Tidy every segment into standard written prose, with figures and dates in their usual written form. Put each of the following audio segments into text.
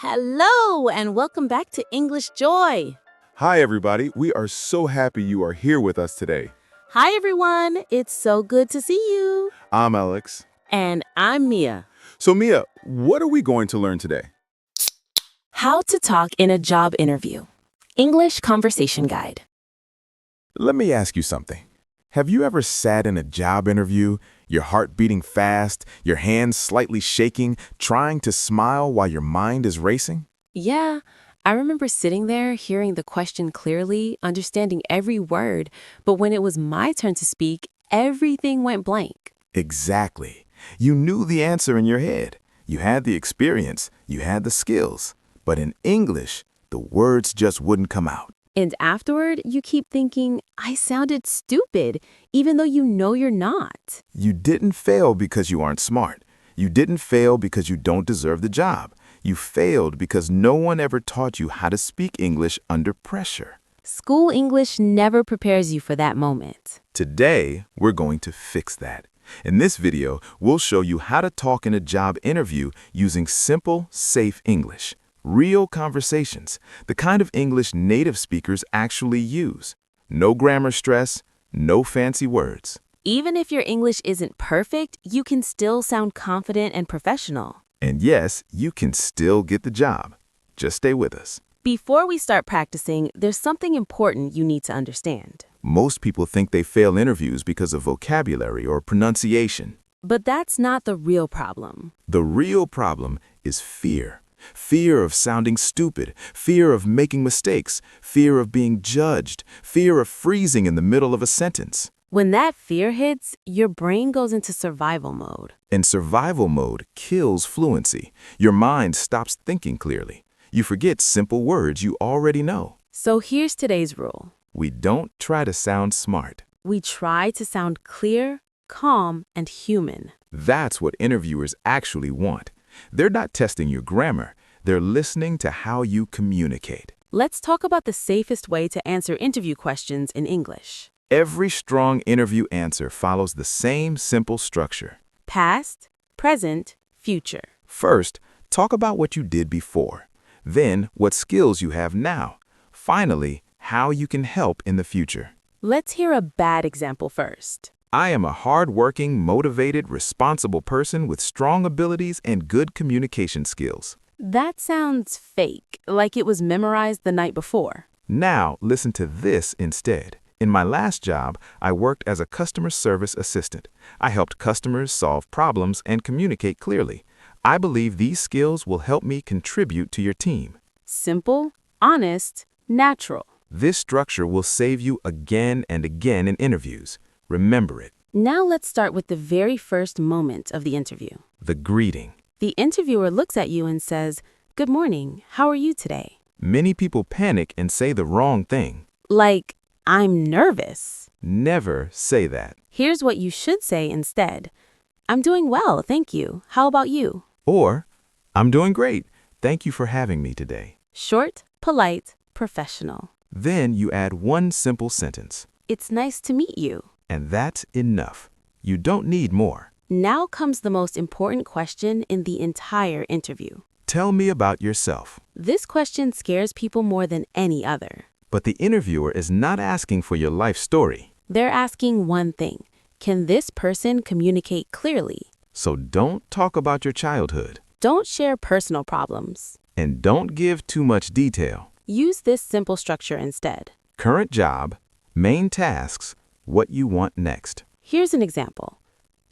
Hello, and welcome back to English Joy. Hi, everybody. We are so happy you are here with us today. Hi, everyone. It's so good to see you. I'm Alex. And I'm Mia. So, Mia, what are we going to learn today? How to talk in a job interview. English Conversation Guide. Let me ask you something. Have you ever sat in a job interview, your heart beating fast, your hands slightly shaking, trying to smile while your mind is racing? Yeah, I remember sitting there, hearing the question clearly, understanding every word, but when it was my turn to speak, everything went blank. Exactly. You knew the answer in your head. You had the experience, you had the skills. But in English, the words just wouldn't come out. And afterward, you keep thinking, I sounded stupid, even though you know you're not. You didn't fail because you aren't smart. You didn't fail because you don't deserve the job. You failed because no one ever taught you how to speak English under pressure. School English never prepares you for that moment. Today, we're going to fix that. In this video, we'll show you how to talk in a job interview using simple, safe English. Real conversations, the kind of English native speakers actually use. No grammar stress, no fancy words. Even if your English isn't perfect, you can still sound confident and professional. And yes, you can still get the job. Just stay with us. Before we start practicing, there's something important you need to understand. Most people think they fail interviews because of vocabulary or pronunciation. But that's not the real problem. The real problem is fear. Fear of sounding stupid, fear of making mistakes, fear of being judged, fear of freezing in the middle of a sentence. When that fear hits, your brain goes into survival mode. And survival mode kills fluency. Your mind stops thinking clearly. You forget simple words you already know. So here's today's rule. We don't try to sound smart. We try to sound clear, calm, and human. That's what interviewers actually want. They're not testing your grammar. They're listening to how you communicate. Let's talk about the safest way to answer interview questions in English. Every strong interview answer follows the same simple structure. Past, present, future. First, talk about what you did before. Then, what skills you have now. Finally, how you can help in the future. Let's hear a bad example first. I am a hard-working, motivated, responsible person with strong abilities and good communication skills. That sounds fake, like it was memorized the night before. Now, listen to this instead. In my last job, I worked as a customer service assistant. I helped customers solve problems and communicate clearly. I believe these skills will help me contribute to your team. Simple, honest, natural. This structure will save you again and again in interviews. Remember it. Now let's start with the very first moment of the interview. The greeting. The interviewer looks at you and says, "Good morning, how are you today?" Many people panic and say the wrong thing. Like, "I'm nervous." Never say that. Here's what you should say instead. "I'm doing well, thank you. How about you?" Or, I'm doing great. Thank you for having me today. Short, polite, professional. Then you add one simple sentence. "It's nice to meet you." And that's enough. You don't need more. Now comes the most important question in the entire interview. Tell me about yourself. This question scares people more than any other. But the interviewer is not asking for your life story. They're asking one thing. Can this person communicate clearly? So don't talk about your childhood. Don't share personal problems. And don't give too much detail. Use this simple structure instead. Current job, main tasks, what you want next. Here's an example.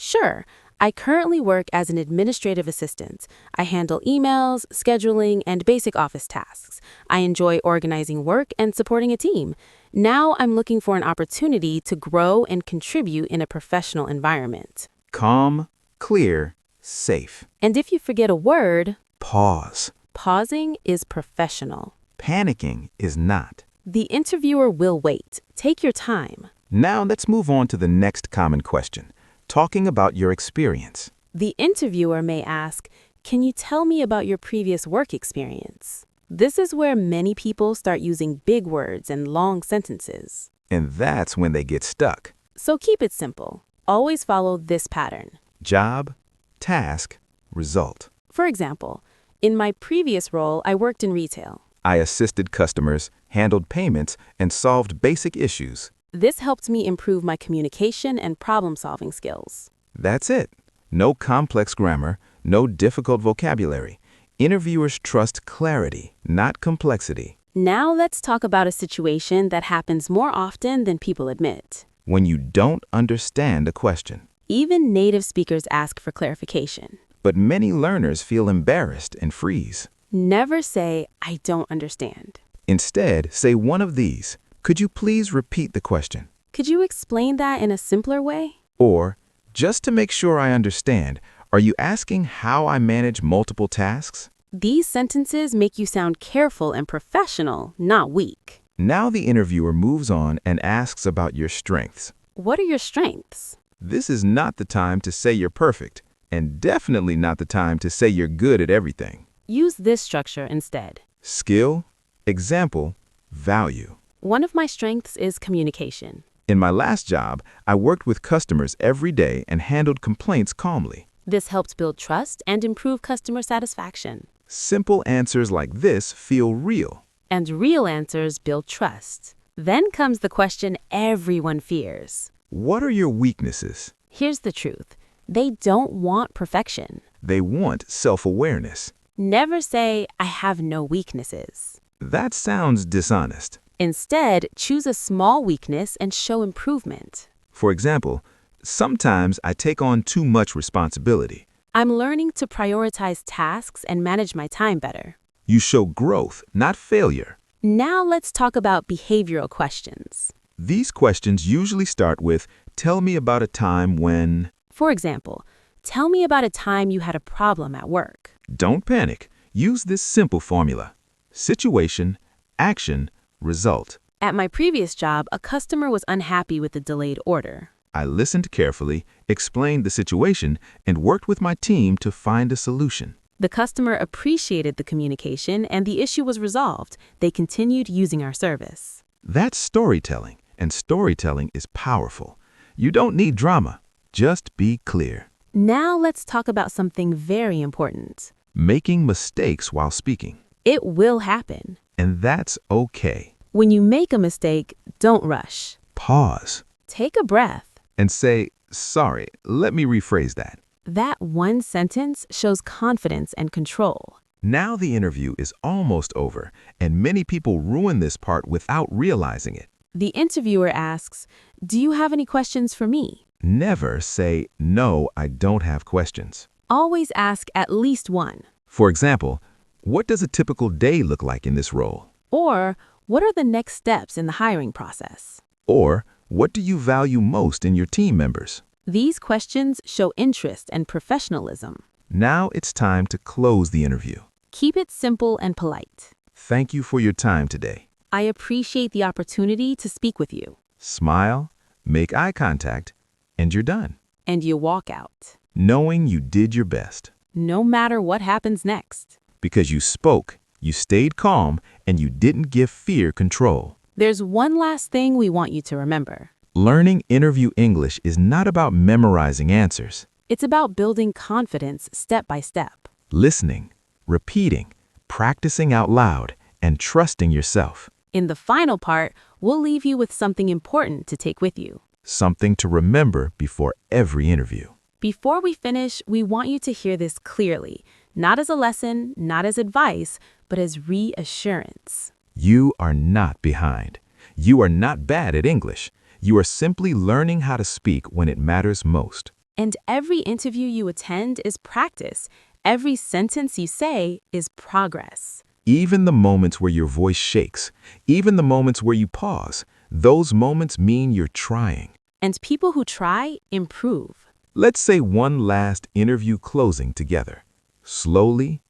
Sure, I currently work as an administrative assistant. I handle emails, scheduling, and basic office tasks. I enjoy organizing work and supporting a team. Now I'm looking for an opportunity to grow and contribute in a professional environment. Calm, clear, safe. And if you forget a word, Pause. pausing is professional. Panicking is not. The interviewer will wait. Take your time. Now let's move on to the next common question. Talking about your experience. The interviewer may ask, "Can you tell me about your previous work experience?" This is where many people start using big words and long sentences. And that's when they get stuck. So keep it simple. Always follow this pattern. Job, task, result. For example, In my previous role, I worked in retail. I assisted customers, handled payments, and solved basic issues. This helped me improve my communication and problem-solving skills. That's it. No complex grammar, no difficult vocabulary. Interviewers trust clarity, not complexity. Now let's talk about a situation that happens more often than people admit. When you don't understand a question. Even native speakers ask for clarification. But many learners feel embarrassed and freeze. Never say, "I don't understand." Instead, say one of these. Could you please repeat the question? Could you explain that in a simpler way? Or, just to make sure I understand, are you asking how I manage multiple tasks? These sentences make you sound careful and professional, not weak. Now the interviewer moves on and asks about your strengths. What are your strengths? This is not the time to say you're perfect, and definitely not the time to say you're good at everything. Use this structure instead. Skill, example, value. One of my strengths is communication. In my last job, I worked with customers every day and handled complaints calmly. This helped build trust and improve customer satisfaction. Simple answers like this feel real. And real answers build trust. Then comes the question everyone fears. What are your weaknesses? Here's the truth. They don't want perfection. They want self-awareness. Never say, "I have no weaknesses." That sounds dishonest. Instead, choose a small weakness and show improvement. For example, sometimes I take on too much responsibility. I'm learning to prioritize tasks and manage my time better. You show growth, not failure. Now let's talk about behavioral questions. These questions usually start with, tell me about a time when... For example, tell me about a time you had a problem at work. Don't panic. Use this simple formula. Situation, action, result. At my previous job, a customer was unhappy with the delayed order. I listened carefully, explained the situation, and worked with my team to find a solution. The customer appreciated the communication and the issue was resolved. They continued using our service. That's storytelling, and storytelling is powerful. You don't need drama. Just be clear. Now let's talk about something very important. Making mistakes while speaking. It will happen. And that's okay. When you make a mistake, don't rush. Pause. Take a breath. And say, sorry, let me rephrase that. That one sentence shows confidence and control. Now the interview is almost over, and many people ruin this part without realizing it. The interviewer asks, "Do you have any questions for me?" Never say, no, I don't have questions. Always ask at least one. For example, what does a typical day look like in this role? Or, what are the next steps in the hiring process? Or, what do you value most in your team members? These questions show interest and professionalism. Now it's time to close the interview. Keep it simple and polite. Thank you for your time today. I appreciate the opportunity to speak with you. Smile, make eye contact, and you're done. And you walk out. Knowing you did your best. No matter what happens next. Because you spoke, you stayed calm, and you didn't give fear control. There's one last thing we want you to remember. Learning interview English is not about memorizing answers. It's about building confidence step by step. Listening, repeating, practicing out loud, and trusting yourself. In the final part, we'll leave you with something important to take with you. Something to remember before every interview. Before we finish, we want you to hear this clearly, not as a lesson, not as advice, but as reassurance. You are not behind. You are not bad at English. You are simply learning how to speak when it matters most. And every interview you attend is practice. Every sentence you say is progress. Even the moments where your voice shakes, even the moments where you pause, those moments mean you're trying. And people who try improve. Let's say one last interview closing together. Slowly,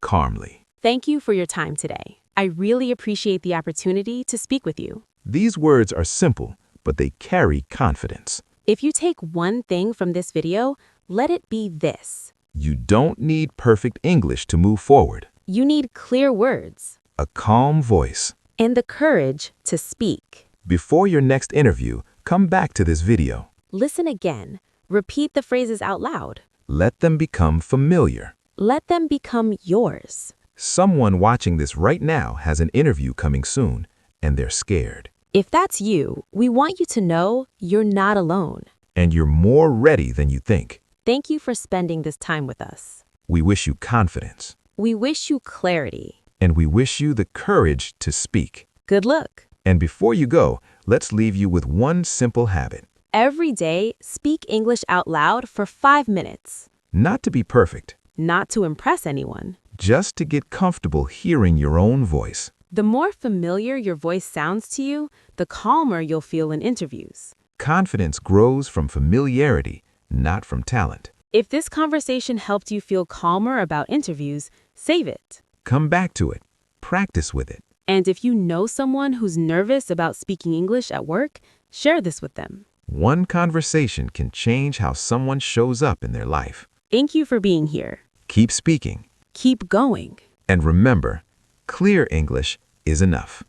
calmly. Thank you for your time today. I really appreciate the opportunity to speak with you. These words are simple, but they carry confidence. If you take one thing from this video, let it be this. You don't need perfect English to move forward. You need clear words. A calm voice. And the courage to speak. Before your next interview, come back to this video. Listen again. Repeat the phrases out loud. Let them become familiar. Let them become yours. Someone watching this right now has an interview coming soon, and they're scared. If that's you, we want you to know you're not alone. And you're more ready than you think. Thank you for spending this time with us. We wish you confidence. We wish you clarity. And we wish you the courage to speak. Good luck. And before you go, let's leave you with one simple habit. Every day, speak English out loud for 5 minutes. Not to be perfect, Not to impress anyone. just to get comfortable hearing your own voice. The more familiar your voice sounds to you, the calmer you'll feel in interviews. Confidence grows from familiarity, not from talent. If this conversation helped you feel calmer about interviews, save it. Come back to it. Practice with it. And if you know someone who's nervous about speaking English at work, share this with them. One conversation can change how someone shows up in their life. Thank you for being here. Keep speaking. Keep going. And remember, clear English is enough.